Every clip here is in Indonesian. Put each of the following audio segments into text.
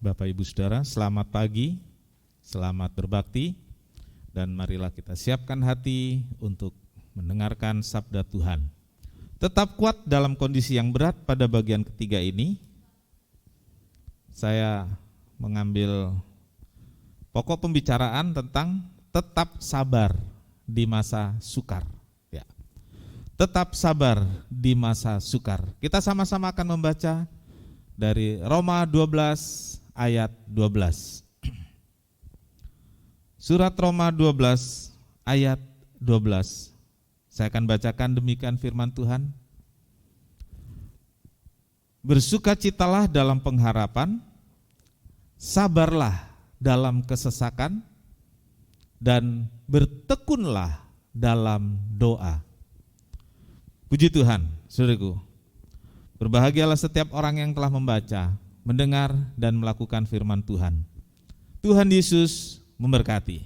Bapak Ibu Saudara, selamat pagi, selamat berbakti, dan marilah kita siapkan hati untuk mendengarkan sabda Tuhan. Tetap kuat dalam kondisi yang berat. Pada bagian ketiga ini, saya mengambil pokok pembicaraan tentang tetap sabar di masa sukar. Ya. Tetap sabar di masa sukar. Kita sama-sama akan membaca dari Roma 12 ayat 12. Surat Roma 12 ayat 12. Saya akan bacakan demikian firman Tuhan. Bersukacitalah dalam pengharapan, sabarlah dalam kesesakan, dan bertekunlah dalam doa. Puji Tuhan, saudaraku. Berbahagialah setiap orang yang telah membaca, mendengar, dan melakukan firman Tuhan. Tuhan Yesus memberkati.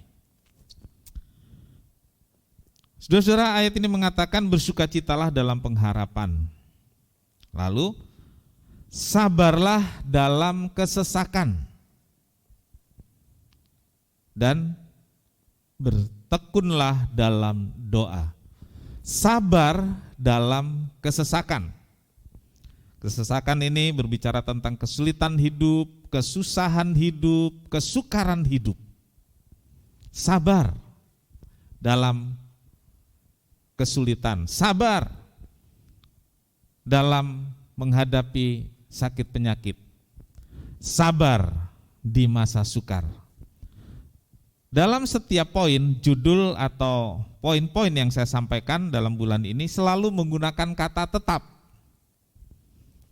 Saudara-saudara, ayat ini mengatakan bersukacitalah dalam pengharapan. Lalu, sabarlah dalam kesesakan, dan bertekunlah dalam doa. Sabar dalam kesesakan. Kesesakan ini berbicara tentang kesulitan hidup, kesusahan hidup, kesukaran hidup. Sabar dalam kesulitan, sabar dalam menghadapi sakit penyakit, sabar di masa sukar. Dalam setiap poin, judul atau poin-poin yang saya sampaikan dalam bulan ini selalu menggunakan kata tetap.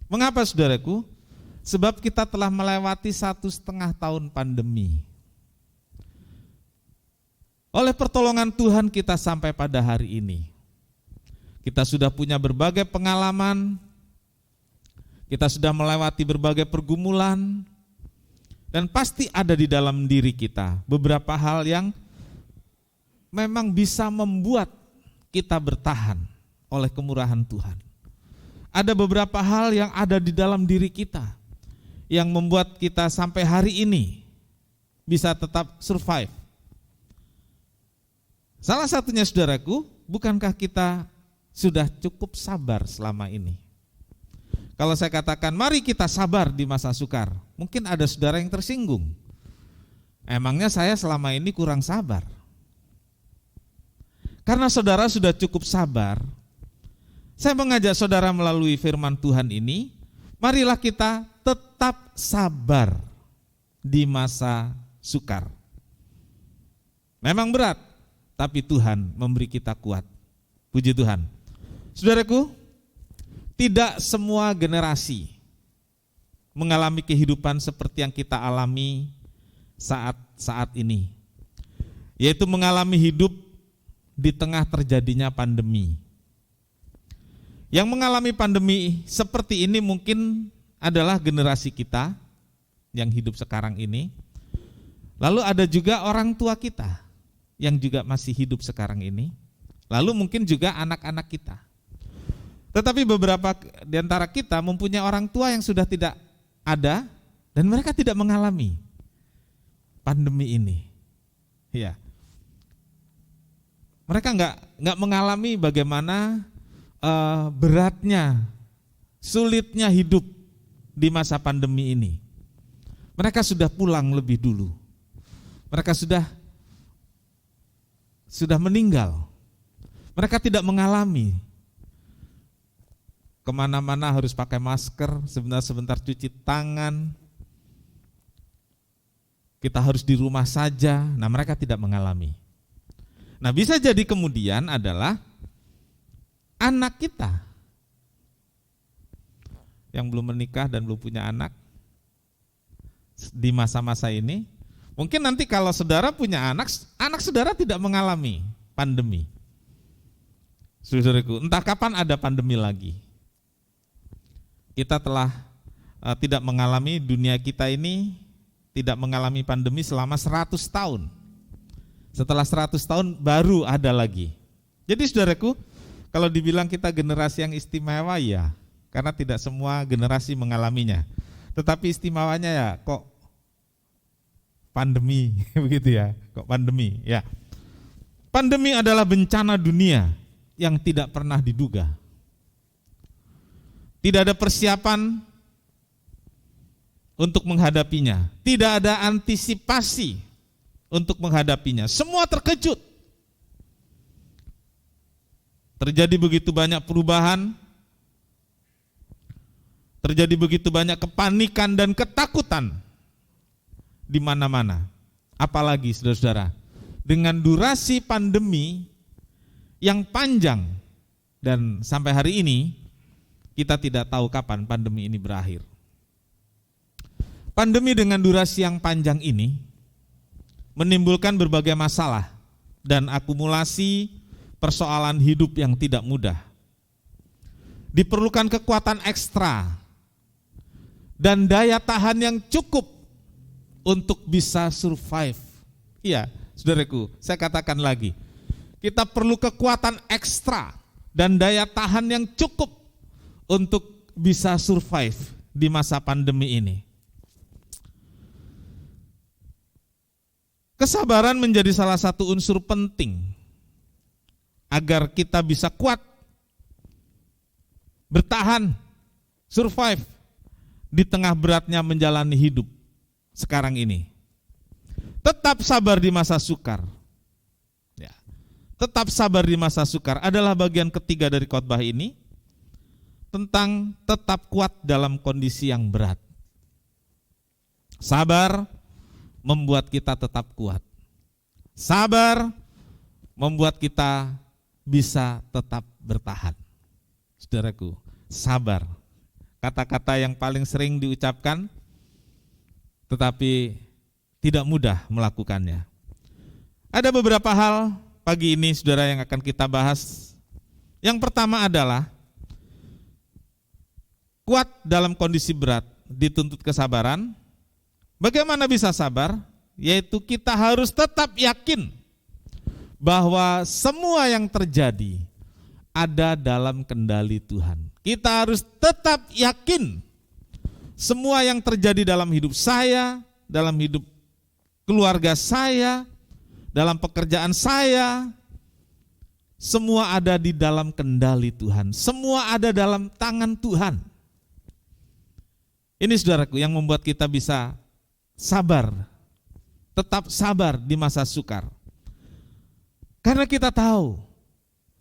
Mengapa, saudaraku? Sebab kita telah melewati 1,5 tahun pandemi. Oleh pertolongan Tuhan kita sampai pada hari ini. Kita sudah punya berbagai pengalaman, kita sudah melewati berbagai pergumulan, dan pasti ada di dalam diri kita beberapa hal yang memang bisa membuat kita bertahan oleh kemurahan Tuhan. Ada beberapa hal yang ada di dalam diri kita yang membuat kita sampai hari ini bisa tetap survive. Salah satunya, saudaraku, bukankah kita sudah cukup sabar selama ini? Kalau saya katakan mari kita sabar di masa sukar, mungkin ada saudara yang tersinggung. Emangnya saya selama ini kurang sabar? Karena saudara sudah cukup sabar, saya mengajak saudara melalui firman Tuhan ini, marilah kita tetap sabar di masa sukar. Memang berat, tapi Tuhan memberi kita kuat. Puji Tuhan. Saudaraku, tidak semua generasi mengalami kehidupan seperti yang kita alami saat ini, yaitu mengalami hidup di tengah terjadinya pandemi. Yang mengalami pandemi seperti ini mungkin adalah generasi kita yang hidup sekarang ini. Lalu ada juga orang tua kita yang juga masih hidup sekarang ini. Lalu mungkin juga anak-anak kita. Tetapi beberapa di antara kita mempunyai orang tua yang sudah tidak ada dan mereka tidak mengalami pandemi ini. Ya. Mereka enggak mengalami bagaimana beratnya, sulitnya hidup di masa pandemi ini. Mereka sudah pulang lebih dulu. Mereka sudah meninggal. Mereka tidak mengalami kemana-mana harus pakai masker, sebentar-sebentar cuci tangan. Kita harus di rumah saja. Nah, mereka tidak mengalami. Nah, bisa jadi kemudian adalah anak kita yang belum menikah dan belum punya anak di masa-masa ini, mungkin nanti kalau saudara punya anak saudara tidak mengalami pandemi. Saudaraku, entah kapan ada pandemi lagi. Kita telah tidak mengalami, dunia kita ini tidak mengalami pandemi selama 100 tahun. Setelah 100 tahun baru ada lagi. Jadi saudaraku, kalau dibilang kita generasi yang istimewa, ya, karena tidak semua generasi mengalaminya. Tetapi istimewanya ya kok pandemi, begitu ya. Kok pandemi? Ya. Pandemi adalah bencana dunia yang tidak pernah diduga. Tidak ada persiapan untuk menghadapinya. Tidak ada antisipasi untuk menghadapinya. Semua terkejut. Terjadi begitu banyak perubahan, terjadi begitu banyak kepanikan dan ketakutan di mana-mana. Apalagi saudara-saudara, dengan durasi pandemi yang panjang dan sampai hari ini kita tidak tahu kapan pandemi ini berakhir. Pandemi dengan durasi yang panjang ini menimbulkan berbagai masalah dan akumulasi persoalan hidup yang tidak mudah. Diperlukan kekuatan ekstra dan daya tahan yang cukup untuk bisa survive. Iya, saudaraku, saya katakan lagi, kita perlu kekuatan ekstra dan daya tahan yang cukup untuk bisa survive di masa pandemi ini. Kesabaran menjadi salah satu unsur penting agar kita bisa kuat, bertahan, survive di tengah beratnya menjalani hidup sekarang ini. Tetap sabar di masa sukar. Ya. Tetap sabar di masa sukar adalah bagian ketiga dari khotbah ini tentang tetap kuat dalam kondisi yang berat. Sabar membuat kita tetap kuat. Sabar membuat kita bisa tetap bertahan. Saudaraku, sabar. Kata-kata yang paling sering diucapkan tetapi tidak mudah melakukannya. Ada beberapa hal pagi ini saudara yang akan kita bahas. Yang pertama adalah kuat dalam kondisi berat dituntut kesabaran. Bagaimana bisa sabar? Yaitu kita harus tetap yakin bahwa semua yang terjadi ada dalam kendali Tuhan. Kita harus tetap yakin semua yang terjadi dalam hidup saya, dalam hidup keluarga saya, dalam pekerjaan saya, semua ada di dalam kendali Tuhan. Semua ada dalam tangan Tuhan. Ini saudaraku yang membuat kita bisa sabar, tetap sabar di masa sukar. Karena kita tahu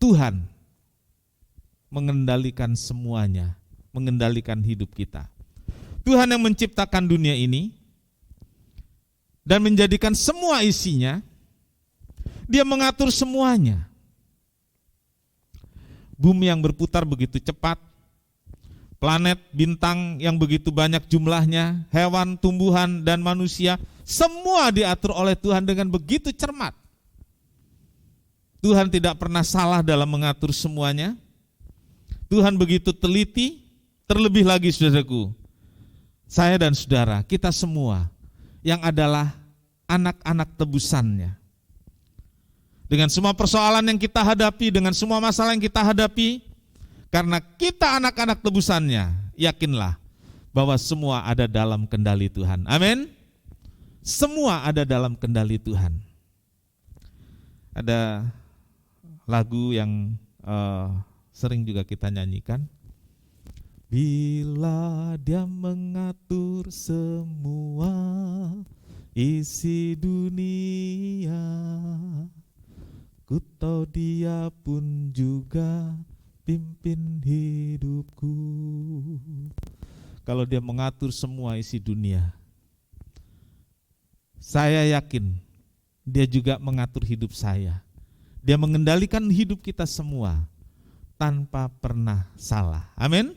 Tuhan mengendalikan semuanya, mengendalikan hidup kita. Tuhan yang menciptakan dunia ini dan menjadikan semua isinya, Dia mengatur semuanya. Bumi yang berputar begitu cepat, planet, bintang yang begitu banyak jumlahnya, hewan, tumbuhan, dan manusia, semua diatur oleh Tuhan dengan begitu cermat. Tuhan tidak pernah salah dalam mengatur semuanya. Tuhan begitu teliti, terlebih lagi saudaraku, saya dan saudara, kita semua yang adalah anak-anak tebusannya. Dengan semua persoalan yang kita hadapi, dengan semua masalah yang kita hadapi, karena kita anak-anak tebusannya, yakinlah bahwa semua ada dalam kendali Tuhan. Amin. Semua ada dalam kendali Tuhan. Ada lagu yang sering juga kita nyanyikan. Bila Dia mengatur semua isi dunia, ku tahu Dia pun juga pimpin hidupku. Kalau Dia mengatur semua isi dunia, saya yakin Dia juga mengatur hidup saya. Dia mengendalikan hidup kita semua tanpa pernah salah. Amin.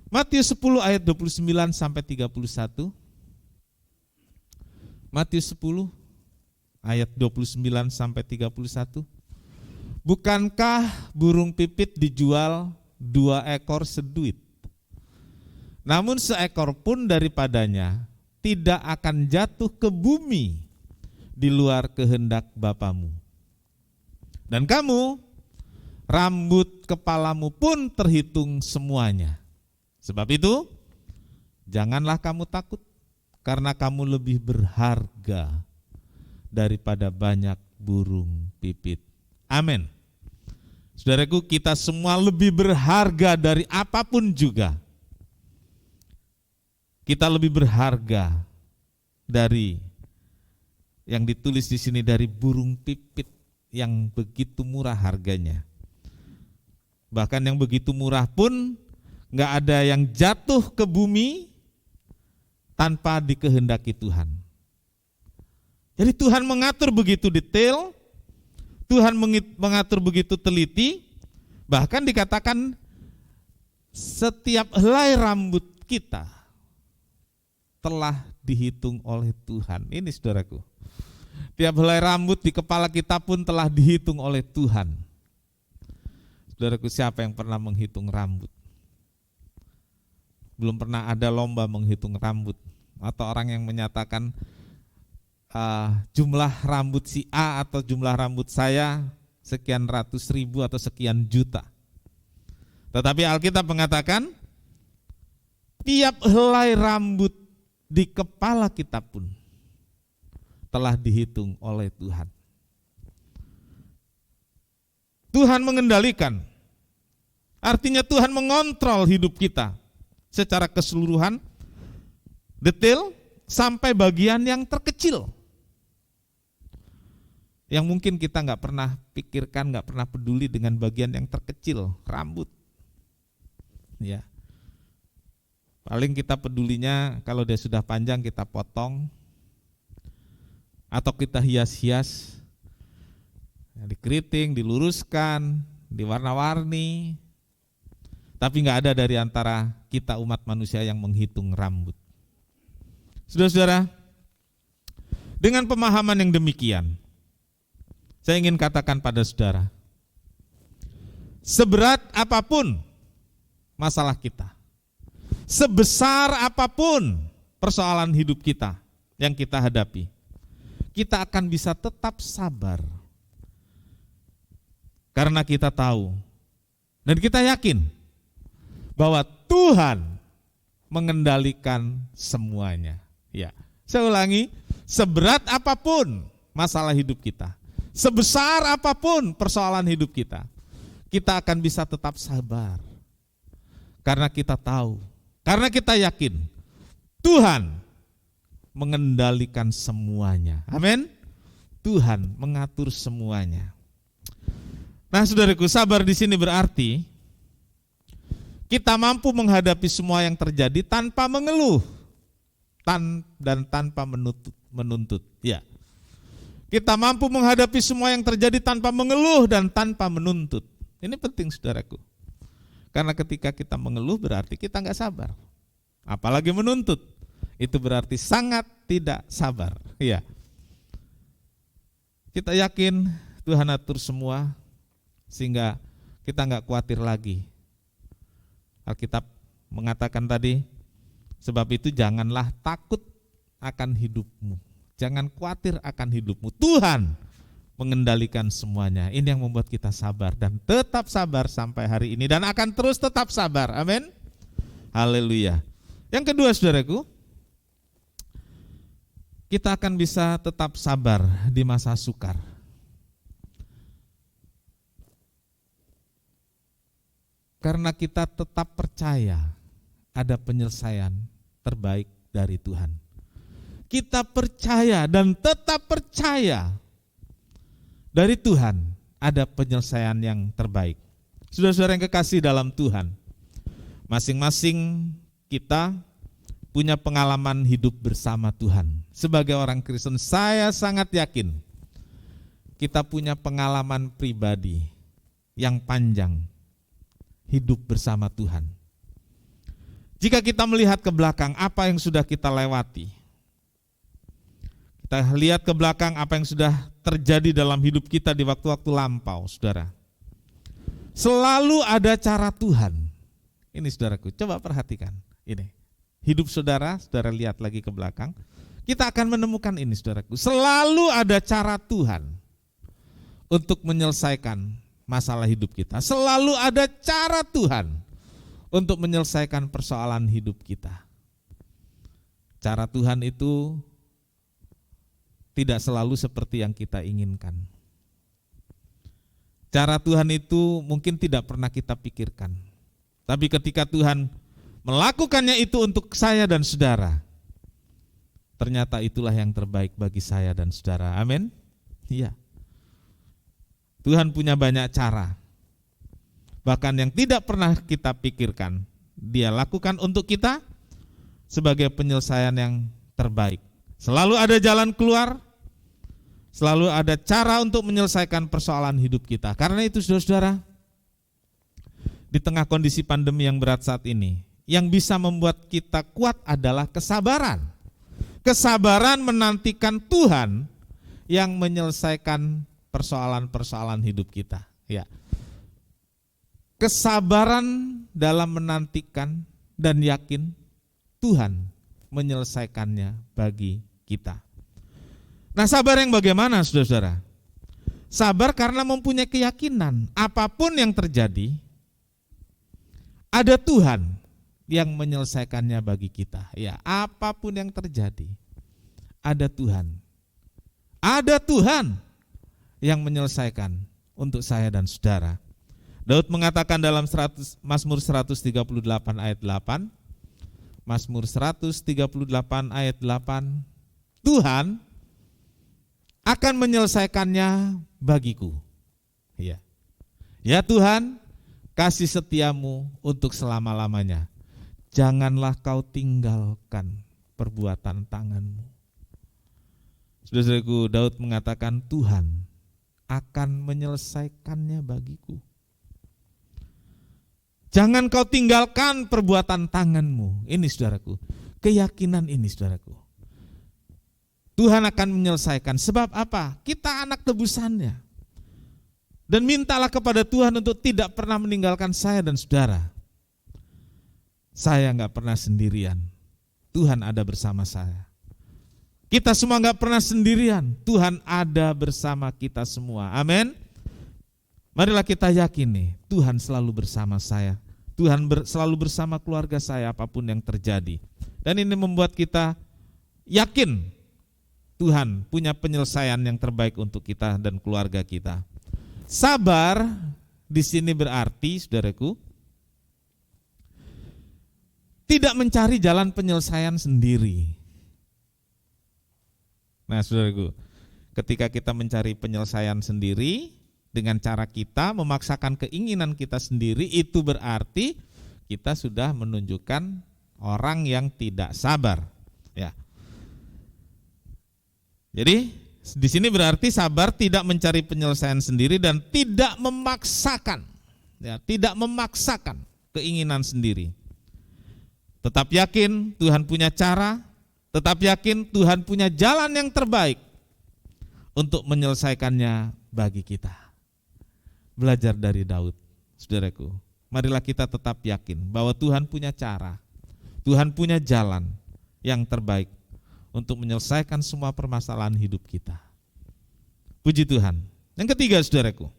Matius 10 ayat 29 sampai 31. Matius 10 ayat 29 sampai 31. Bukankah burung pipit dijual 2 ekor seduit? Namun seekor pun daripadanya tidak akan jatuh ke bumi di luar kehendak Bapamu. Dan kamu, rambut kepalamu pun terhitung semuanya. Sebab itu, janganlah kamu takut, karena kamu lebih berharga daripada banyak burung pipit. Amin. Saudaraku, kita semua lebih berharga dari apapun juga. Kita lebih berharga dari yang ditulis di sini, dari burung pipit yang begitu murah harganya. Bahkan yang begitu murah pun nggak ada yang jatuh ke bumi tanpa dikehendaki Tuhan. Jadi Tuhan mengatur begitu detail, Tuhan mengatur begitu teliti, bahkan dikatakan setiap helai rambut kita telah dihitung oleh Tuhan. Ini saudaraku, tiap helai rambut di kepala kita pun telah dihitung oleh Tuhan. Saudaraku, siapa yang pernah menghitung rambut? Belum pernah ada lomba menghitung rambut, atau orang yang menyatakan jumlah rambut si A atau jumlah rambut saya sekian ratus ribu atau sekian juta. Tetapi Alkitab mengatakan tiap helai rambut di kepala kita pun telah dihitung oleh Tuhan. Tuhan mengendalikan, artinya Tuhan mengontrol hidup kita secara keseluruhan, detail, sampai bagian yang terkecil, yang mungkin kita nggak pernah pikirkan, nggak pernah peduli dengan bagian yang terkecil, rambut. Ya, paling kita pedulinya kalau dia sudah panjang kita potong, atau kita hias-hias, dikeriting, diluruskan, diwarna-warni. Tapi nggak ada dari antara kita umat manusia yang menghitung rambut. Saudara-saudara, dengan pemahaman yang demikian, saya ingin katakan pada saudara, seberat apapun masalah kita, sebesar apapun persoalan hidup kita yang kita hadapi, kita akan bisa tetap sabar. Karena kita tahu dan kita yakin bahwa Tuhan mengendalikan semuanya. Ya, saya ulangi, seberat apapun masalah hidup kita, sebesar apapun persoalan hidup kita, kita akan bisa tetap sabar. Karena kita tahu, karena kita yakin Tuhan mengendalikan semuanya. Amin. Tuhan mengatur semuanya. Nah, saudaraku, sabar di sini berarti kita mampu menghadapi semua yang terjadi tanpa mengeluh dan tanpa menuntut. Ya. Kita mampu menghadapi semua yang terjadi tanpa mengeluh dan tanpa menuntut. Ini penting, saudaraku. Karena ketika kita mengeluh berarti kita nggak sabar. Apalagi menuntut, itu berarti sangat tidak sabar. Ya. Kita yakin Tuhan atur semua, sehingga kita nggak khawatir lagi. Alkitab mengatakan tadi, sebab itu janganlah takut akan hidupmu. Jangan khawatir akan hidupmu. Tuhan mengendalikan semuanya. Ini yang membuat kita sabar dan tetap sabar sampai hari ini dan akan terus tetap sabar. Amin. Haleluya. Yang kedua, saudaraku, kita akan bisa tetap sabar di masa sukar. Karena kita tetap percaya ada penyelesaian terbaik dari Tuhan. Kita percaya dan tetap percaya dari Tuhan ada penyelesaian yang terbaik. Saudara-saudara yang kekasih dalam Tuhan, masing-masing kita punya pengalaman hidup bersama Tuhan. Sebagai orang Kristen, saya sangat yakin kita punya pengalaman pribadi yang panjang hidup bersama Tuhan. Jika kita melihat ke belakang apa yang sudah kita lewati, kita lihat ke belakang apa yang sudah terjadi dalam hidup kita di waktu-waktu lampau, saudara. Selalu ada cara Tuhan. Ini saudaraku, coba perhatikan. Ini, hidup saudara, saudara lihat lagi ke belakang, kita akan menemukan ini, saudaraku. Selalu ada cara Tuhan untuk menyelesaikan masalah hidup kita. Selalu ada cara Tuhan untuk menyelesaikan persoalan hidup kita. Cara Tuhan itu tidak selalu seperti yang kita inginkan. Cara Tuhan itu mungkin tidak pernah kita pikirkan. Tapi ketika Tuhan melakukannya itu untuk saya dan saudara, ternyata itulah yang terbaik bagi saya dan saudara. Amin. Iya. Tuhan punya banyak cara. Bahkan yang tidak pernah kita pikirkan, Dia lakukan untuk kita sebagai penyelesaian yang terbaik. Selalu ada jalan keluar, selalu ada cara untuk menyelesaikan persoalan hidup kita. Karena itu saudara-saudara, di tengah kondisi pandemi yang berat saat ini, yang bisa membuat kita kuat adalah kesabaran. Kesabaran menantikan Tuhan yang menyelesaikan persoalan-persoalan hidup kita. Ya. Kesabaran dalam menantikan dan yakin Tuhan menyelesaikannya bagi kita. Nah, sabar yang bagaimana saudara-saudara? Sabar karena mempunyai keyakinan apapun yang terjadi, ada Tuhan yang menyelesaikannya bagi kita. Ya, apapun yang terjadi, ada Tuhan. Ada Tuhan yang menyelesaikan untuk saya dan saudara. Daud mengatakan dalam Mazmur 138 ayat 8, Mazmur 138 ayat 8, Tuhan akan menyelesaikannya bagiku. Ya. Ya Tuhan, kasih setiamu untuk selama-lamanya. Janganlah kau tinggalkan perbuatan tanganmu. Saudara-saudaraku, Daud mengatakan Tuhan akan menyelesaikannya bagiku. Jangan kau tinggalkan perbuatan tanganmu. Ini saudaraku, keyakinan ini saudaraku. Tuhan akan menyelesaikan. Sebab apa? Kita anak tebusannya. Dan mintalah kepada Tuhan untuk tidak pernah meninggalkan saya dan saudara. Saya gak pernah sendirian. Tuhan ada bersama saya. Kita semua gak pernah sendirian. Tuhan ada bersama kita semua. Amin. Marilah kita yakini Tuhan selalu bersama saya. Tuhan selalu bersama keluarga saya apapun yang terjadi. Dan ini membuat kita yakin Tuhan punya penyelesaian yang terbaik untuk kita dan keluarga kita. Sabar di sini berarti, saudaraku, tidak mencari jalan penyelesaian sendiri. Nah, saudaraku, ketika kita mencari penyelesaian sendiri dengan cara kita memaksakan keinginan kita sendiri, itu berarti kita sudah menunjukkan orang yang tidak sabar. Ya. Jadi di sini berarti sabar tidak mencari penyelesaian sendiri dan tidak memaksakan, ya, tidak memaksakan keinginan sendiri. Tetap yakin Tuhan punya cara, tetap yakin Tuhan punya jalan yang terbaik untuk menyelesaikannya bagi kita. Belajar dari Daud, saudaraku. Marilah kita tetap yakin bahwa Tuhan punya cara, Tuhan punya jalan yang terbaik untuk menyelesaikan semua permasalahan hidup kita. Puji Tuhan. Yang ketiga, saudaraku,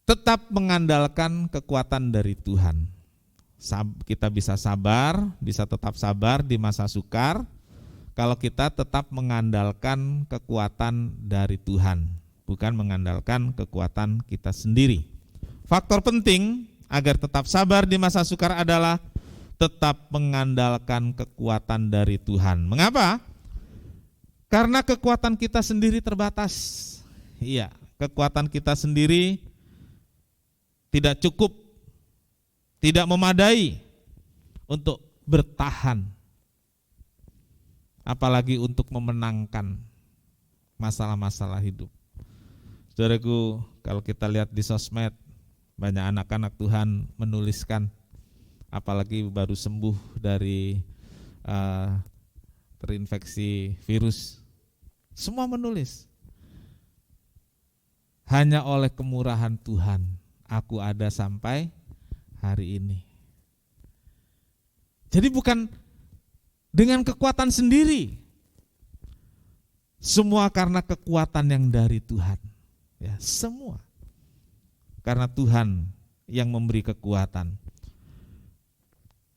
tetap mengandalkan kekuatan dari Tuhan. Kita bisa sabar, bisa tetap sabar di masa sukar kalau kita tetap mengandalkan kekuatan dari Tuhan, bukan mengandalkan kekuatan kita sendiri. Faktor penting agar tetap sabar di masa sukar adalah tetap mengandalkan kekuatan dari Tuhan. Mengapa? Karena kekuatan kita sendiri terbatas. Iya, kekuatan kita sendiri tidak cukup, tidak memadai untuk bertahan, apalagi untuk memenangkan masalah-masalah hidup. Saudaraku, kalau kita lihat di sosmed, banyak anak-anak Tuhan menuliskan, apalagi baru sembuh dari terinfeksi virus, semua menulis, hanya oleh kemurahan Tuhan aku ada sampai hari ini. Jadi bukan dengan kekuatan sendiri, semua karena kekuatan yang dari Tuhan. Ya, semua karena Tuhan yang memberi kekuatan.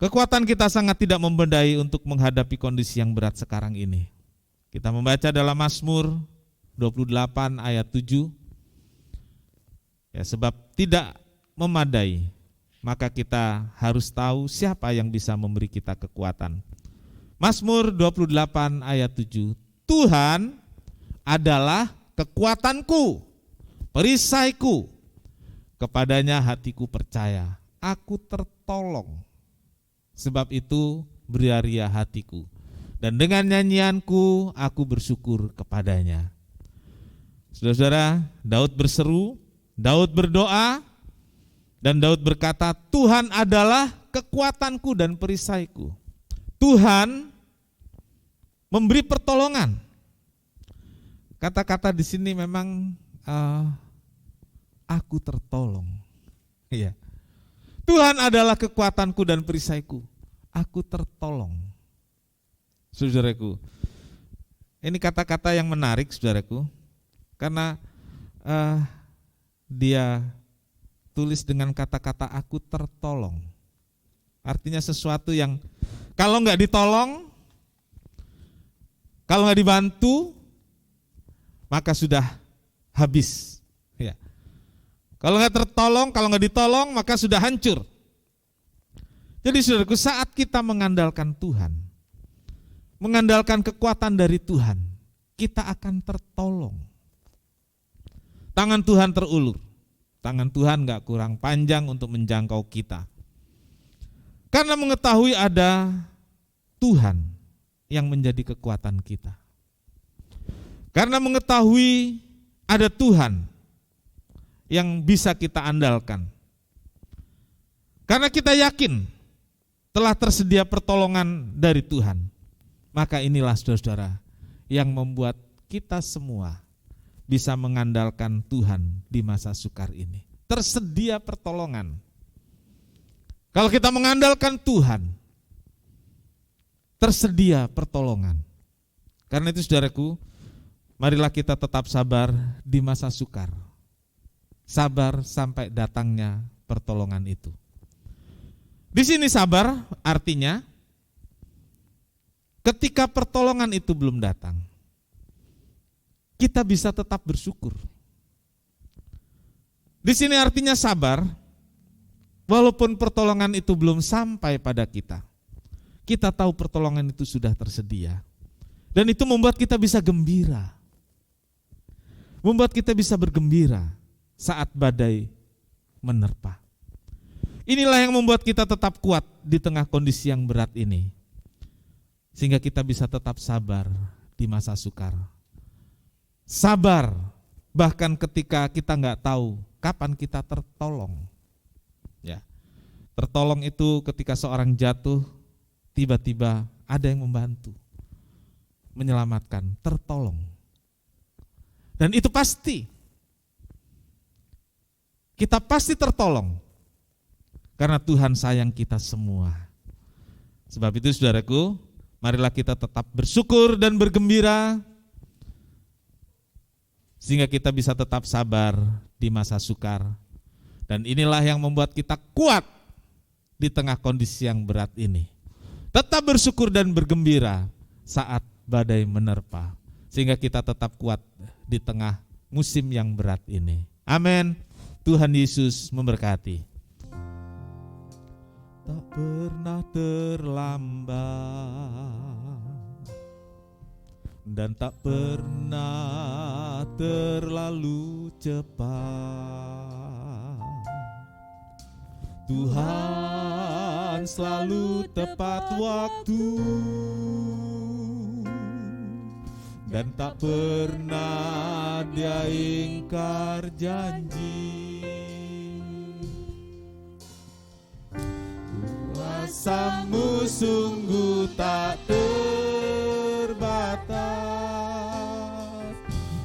Kekuatan kita sangat tidak memadai untuk menghadapi kondisi yang berat sekarang ini. Kita membaca dalam Mazmur 28 ayat 7. Ya, sebab tidak memadai, maka kita harus tahu siapa yang bisa memberi kita kekuatan. Mazmur 28 ayat 7. Tuhan adalah kekuatanku, perisaiku, kepadanya hatiku percaya, aku tertolong. Sebab itu beria-ria hatiku, dan dengan nyanyianku aku bersyukur kepadanya. Saudara-saudara, Daud berseru, Daud berdoa, dan Daud berkata, Tuhan adalah kekuatanku dan perisaiku. Tuhan memberi pertolongan. Kata-kata di sini memang aku tertolong. Iya. Tuhan adalah kekuatanku dan perisaiku. Aku tertolong. Saudaraku, ini kata-kata yang menarik, saudaraku, karena dia tulis dengan kata-kata aku tertolong. Artinya sesuatu yang kalau nggak ditolong, kalau nggak dibantu, maka sudah habis. Ya. Kalau nggak tertolong, kalau nggak ditolong, maka sudah hancur. Jadi saudaraku, saat kita mengandalkan Tuhan, mengandalkan kekuatan dari Tuhan, kita akan tertolong. Tangan Tuhan terulur, tangan Tuhan nggak kurang panjang untuk menjangkau kita. Karena mengetahui ada Tuhan yang menjadi kekuatan kita. Karena mengetahui ada Tuhan yang bisa kita andalkan. Karena kita yakin telah tersedia pertolongan dari Tuhan. Maka inilah saudara-saudara yang membuat kita semua bisa mengandalkan Tuhan di masa sukar ini. Tersedia pertolongan. Kalau kita mengandalkan Tuhan, tersedia pertolongan. Karena itu saudaraku, marilah kita tetap sabar di masa sukar. Sabar sampai datangnya pertolongan itu. Di sini sabar artinya ketika pertolongan itu belum datang, kita bisa tetap bersyukur. Di sini artinya sabar, walaupun pertolongan itu belum sampai pada kita. Kita tahu pertolongan itu sudah tersedia. Dan itu membuat kita bisa gembira. Membuat kita bisa bergembira saat badai menerpa. Inilah yang membuat kita tetap kuat di tengah kondisi yang berat ini. Sehingga kita bisa tetap sabar di masa sukar. Sabar bahkan ketika kita nggak tahu kapan kita tertolong. Ya, tertolong itu ketika seorang jatuh, tiba-tiba ada yang membantu, menyelamatkan, tertolong. Dan itu pasti. Kita pasti tertolong. Karena Tuhan sayang kita semua. Sebab itu saudaraku, marilah kita tetap bersyukur dan bergembira. Sehingga kita bisa tetap sabar di masa sukar. Dan inilah yang membuat kita kuat di tengah kondisi yang berat ini. Tetap bersyukur dan bergembira saat badai menerpa. Sehingga kita tetap kuat di tengah musim yang berat ini. Amin. Tuhan Yesus memberkati. Tak pernah terlambat dan tak pernah terlalu cepat. Tuhan selalu tepat waktu dan tak pernah Dia ingkar janji. Kuasa-Mu sungguh tak terbatas,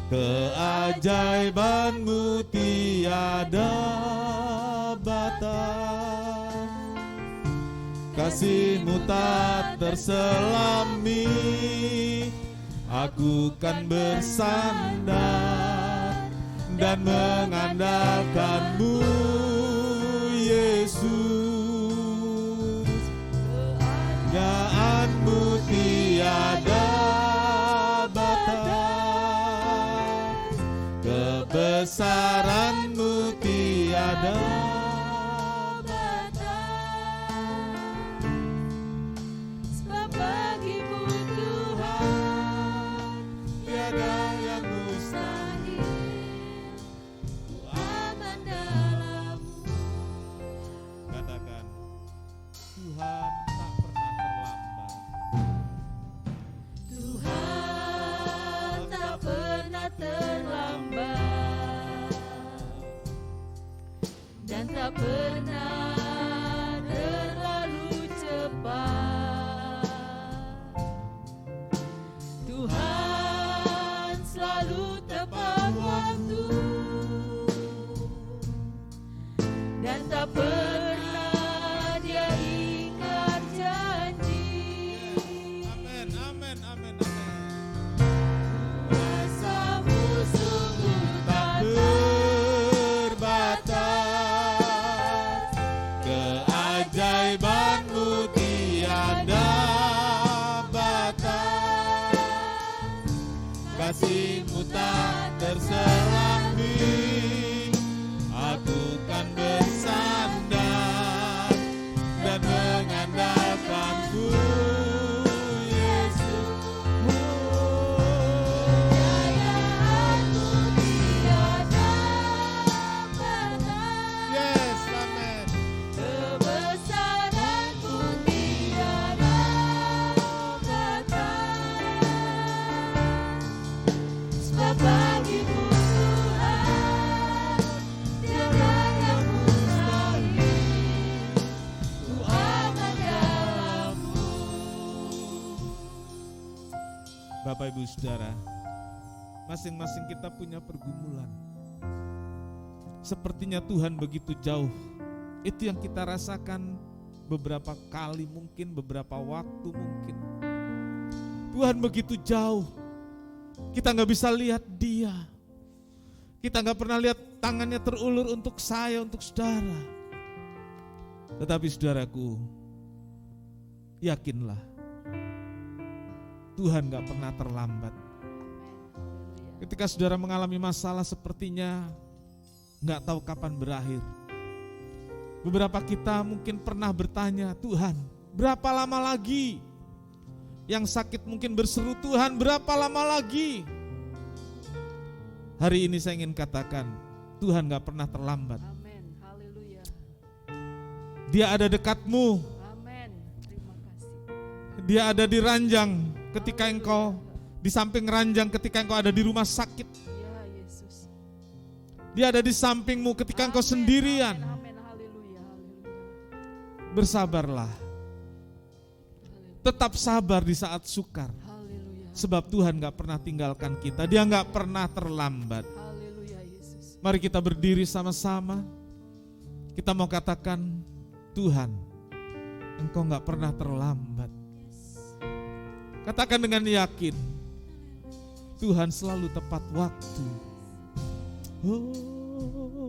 keajaiban-Mu tiada batas, kasih-Mu tak terselami. Aku kan bersandar dan mengandalkan-Mu, Yesus. Tuhan tak pernah terlambat. Tuhan tak pernah terlambat dan tak pernah terlalu cepat. Tuhan selalu tepat waktu dan tak pernah Dia ingkar janji. Amin, amin, amin, amin. Kuasamu sungguh tak Terbatas, keajaibanmu tiada batas, kasihmu tak terselambi. Aku kan bersandar dan mengandalkanku Yesus. Kejayaanmu tiada batas, Yes, amen. kebesaranmu tiada batas. Sebab bagimu Tuhan tiada yang mustahil. Ku aman dalam-Mu. Bapak Ibu Saudara, masing-masing kita punya pergumulan. Sepertinya Tuhan begitu jauh. Itu yang kita rasakan beberapa kali, mungkin beberapa waktu mungkin. Tuhan begitu jauh. Kita gak bisa lihat Dia. Kita gak pernah lihat tangannya terulur untuk saya, untuk saudara. Tetapi saudaraku, yakinlah, Tuhan gak pernah terlambat. Ketika saudara mengalami masalah sepertinya gak tahu kapan berakhir. Beberapa kita mungkin pernah bertanya, Tuhan berapa lama lagi? Yang sakit mungkin berseru, Tuhan berapa lama lagi? Hari ini saya ingin katakan, Tuhan gak pernah terlambat. Amin. Haleluya. Dia ada dekatmu. Amin. Terima kasih. Dia ada di ranjang ketika engkau, di samping ranjang ketika engkau ada di rumah sakit. Ya Yesus. Dia ada di sampingmu ketika engkau sendirian. Amin. Haleluya. Haleluya. Bersabarlah. Tetap sabar di saat sukar. Haleluya. Sebab Tuhan gak pernah tinggalkan kita. Dia gak pernah terlambat. Haleluya Yesus. Mari kita berdiri sama-sama. Kita mau katakan, Tuhan, Engkau gak pernah terlambat. Katakan dengan yakin, Tuhan selalu tepat waktu. Oh, oh, oh.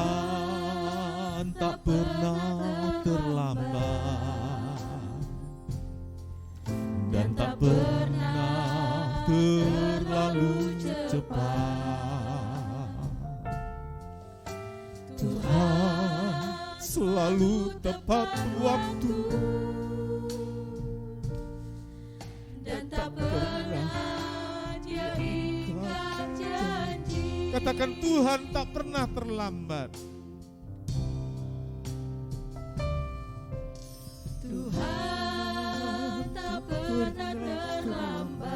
Tuhan tak pernah terlambat dan tak pernah terlalu cepat. Tuhan selalu tepat waktu Dan tak pernah Dia ingkar janji. Katakan, Tuhan tak pernah terlambat. Tuhan tak pernah terlambat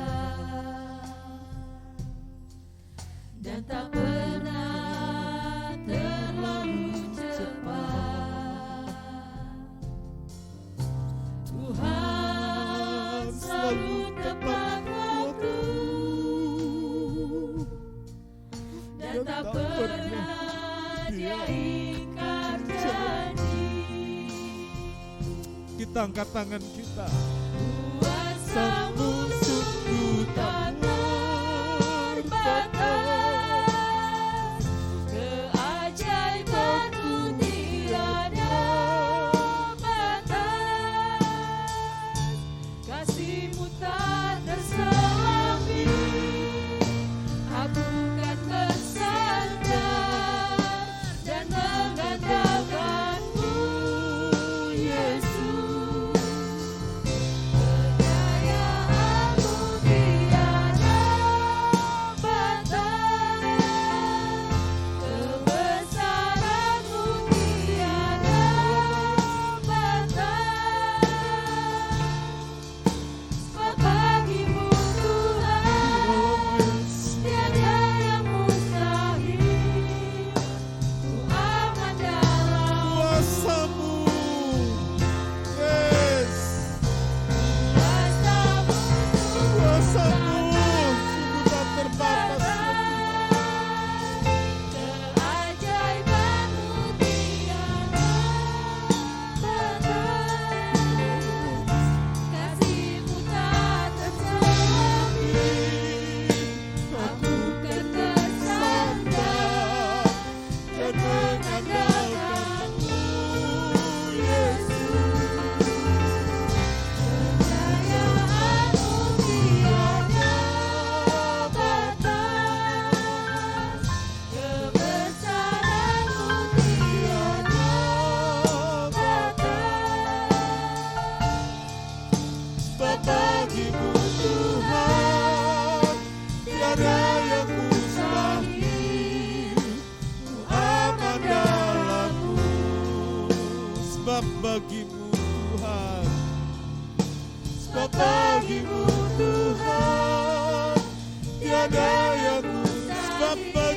dan tak pernah terlalu cepat. Tuhan selalu tepat waktu dan tak pernah Dia ingkar janji. Kita angkat tangan kita. Kuasamu sungguh tak terbatas, keajaibanmu tiada batas, kasihmu tak terselambi. Aku kan bersandar dan mengandalkan-Mu, Yesus. Kejayaanmu tiada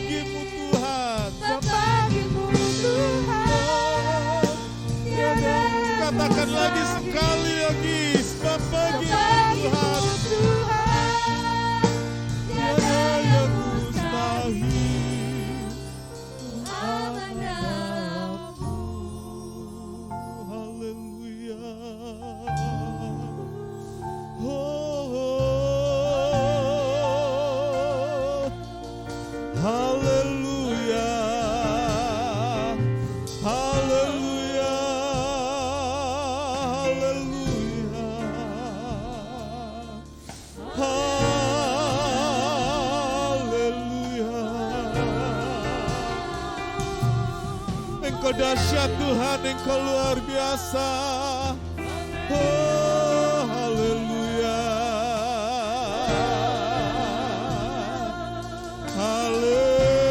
bagimu Tuhan. sebab bagimu Tuhan tiada yang Katakan lagi mustahil. sekali lagi, sebab bagimu Bagimu Tuhan Tuhan tiada yang mustahil. aman dalammu. Haleluya. Haleluya. Haleluya. Haleluya. Engkau dahsyat Tuhan, Engkau luar biasa. Oh, haleluya. Haleluya.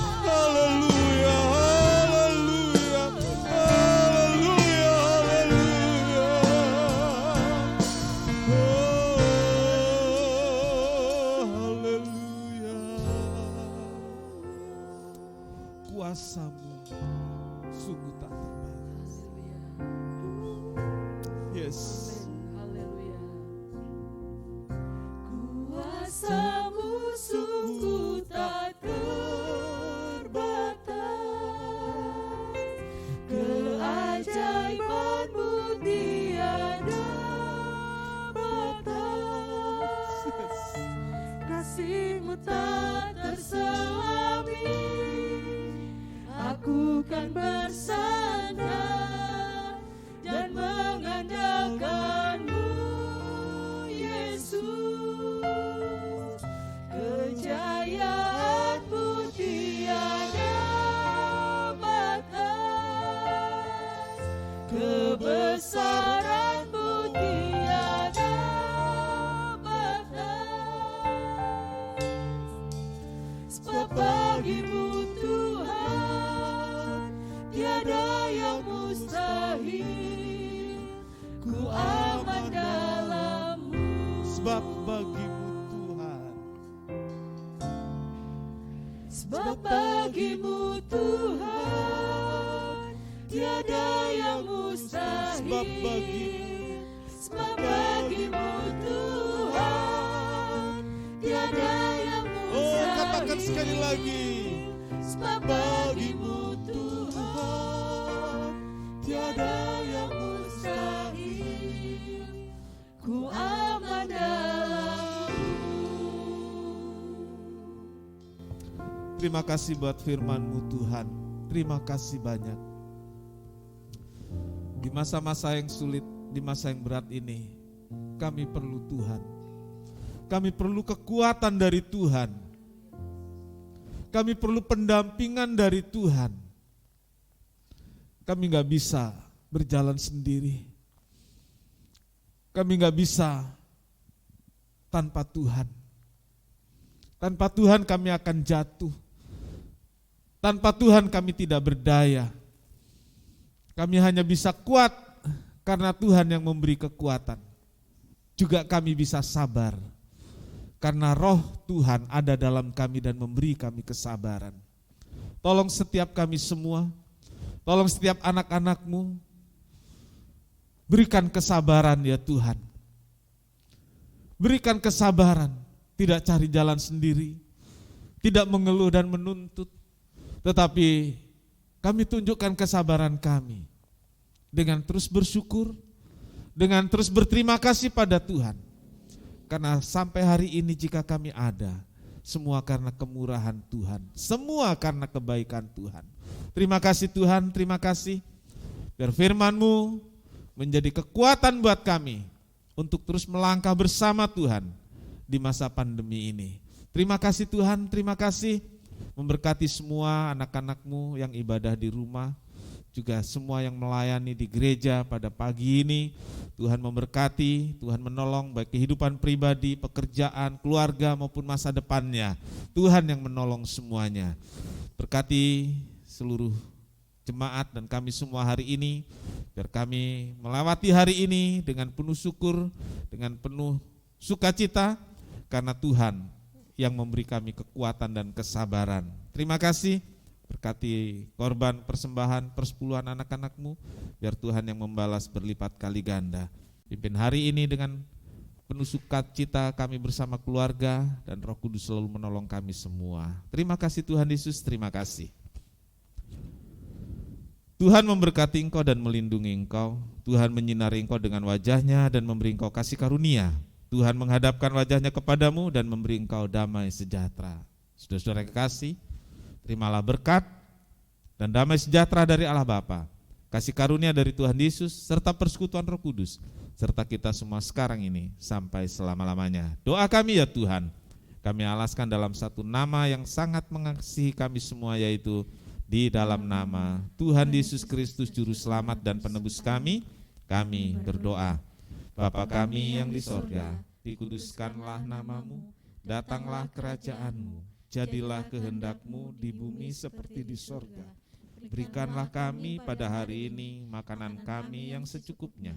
Haleluya, haleluya, haleluya, haleluya. Oh, haleluya. Kuasamu sungguh tak terbatas. Yes. Haleluya. Kuasamu sungguh tak terbatas, keajaibanmu tiada batas, kasihmu tak terselami. Aku kan bersandar dan mengandalkanmu, Yesus. Kejayaanmu tiada batas, kebesaranmu tiada batas. Sebab bagimu Tuhan tiada yang mustahil, ku aman dalammu. Sebab bagimu Tuhan, Sebab bagimu Tuhan tiada yang mustahil. Sebab bagimu. Sebab bagimu Tuhan tiada yang Oh, mustahil. katakan sekali lagi. Sebab bagimu Tuhan tiada yang mustahil, ku aman dalammu. Terima kasih buat firman-Mu Tuhan. Terima kasih banyak. Di masa-masa yang sulit, di masa yang berat ini, kami perlu Tuhan. Kami perlu kekuatan dari Tuhan. Kami perlu pendampingan dari Tuhan. Kami gak bisa berjalan sendiri. Kami gak bisa tanpa Tuhan. Tanpa Tuhan kami akan jatuh. Tanpa Tuhan kami tidak berdaya. Kami hanya bisa kuat karena Tuhan yang memberi kekuatan. Juga kami bisa sabar karena roh Tuhan ada dalam kami dan memberi kami kesabaran. Tolong setiap kami semua, tolong setiap anak-anak-Mu, berikan kesabaran ya Tuhan. Berikan kesabaran, tidak cari jalan sendiri, tidak mengeluh dan menuntut, tetapi kami tunjukkan kesabaran kami dengan terus bersyukur, dengan terus berterima kasih pada Tuhan. Karena sampai hari ini jika kami ada, semua karena kemurahan Tuhan, semua karena kebaikan Tuhan. Terima kasih Tuhan, terima kasih. Biar firman-Mu menjadi kekuatan buat kami untuk terus melangkah bersama Tuhan di masa pandemi ini. Terima kasih Tuhan, terima kasih. Memberkati semua anak-anak-Mu yang ibadah di rumah. juga semua yang melayani di gereja pada pagi ini. Tuhan memberkati, Tuhan menolong baik kehidupan pribadi, pekerjaan, keluarga maupun masa depannya. Tuhan yang menolong semuanya. Berkati seluruh jemaat dan kami semua hari ini, biar kami melewati hari ini dengan penuh syukur, dengan penuh sukacita, karena Tuhan yang memberi kami kekuatan dan kesabaran. Terima kasih. Berkati korban persembahan persepuluhan anak-anak-Mu, biar Tuhan yang membalas berlipat kali ganda. Pimpin hari ini dengan penuh sukacita kami bersama keluarga, dan Roh Kudus selalu menolong kami semua. Terima kasih Tuhan Yesus, terima kasih. Tuhan memberkati engkau dan melindungi engkau. Tuhan menyinari engkau dengan wajah-Nya dan memberi engkau kasih karunia. Tuhan menghadapkan wajah-Nya kepadamu dan memberi engkau damai sejahtera. Saudara-saudara yang kekasih, terimalah berkat dan damai sejahtera dari Allah Bapa, kasih karunia dari Tuhan Yesus, serta persekutuan Roh Kudus, serta kita semua sekarang ini sampai selama-lamanya. Doa kami ya Tuhan, kami alaskan dalam satu nama yang sangat mengasihi kami semua, yaitu di dalam nama Tuhan Yesus Kristus Juru Selamat dan Penebus kami berdoa. Bapa kami yang di sorga, dikuduskanlah namamu, datanglah kerajaan-Mu, jadilah kehendak-Mu di bumi seperti di sorga. Berikanlah kami pada hari ini makanan kami yang secukupnya,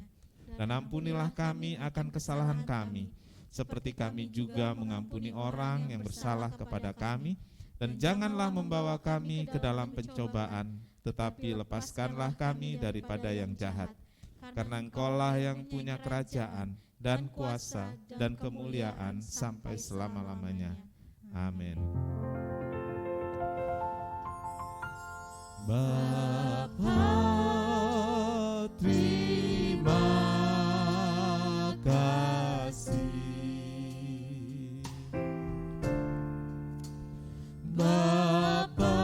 dan ampunilah kami akan kesalahan kami, seperti kami juga mengampuni orang yang bersalah kepada kami. Dan janganlah membawa kami ke dalam pencobaan, tetapi lepaskanlah kami daripada yang jahat. Karena Engkaulah yang punya kerajaan dan kuasa dan kemuliaan sampai selama-lamanya. Amin. Bapa, terima kasih. Bapa,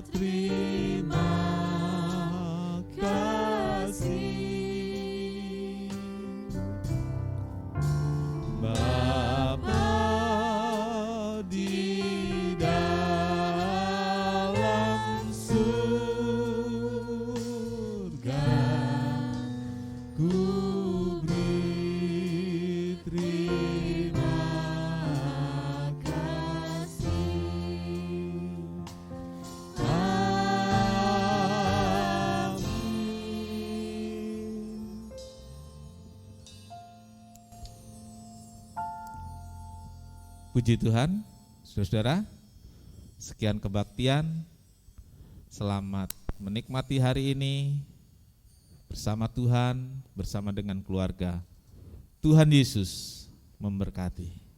terima kasih. Bapa di dalam surga, ku beri terima kasih. Amin. Puji Tuhan, saudara-saudara, sekian kebaktian. Selamat menikmati hari ini bersama Tuhan, bersama dengan keluarga. Tuhan Yesus memberkati.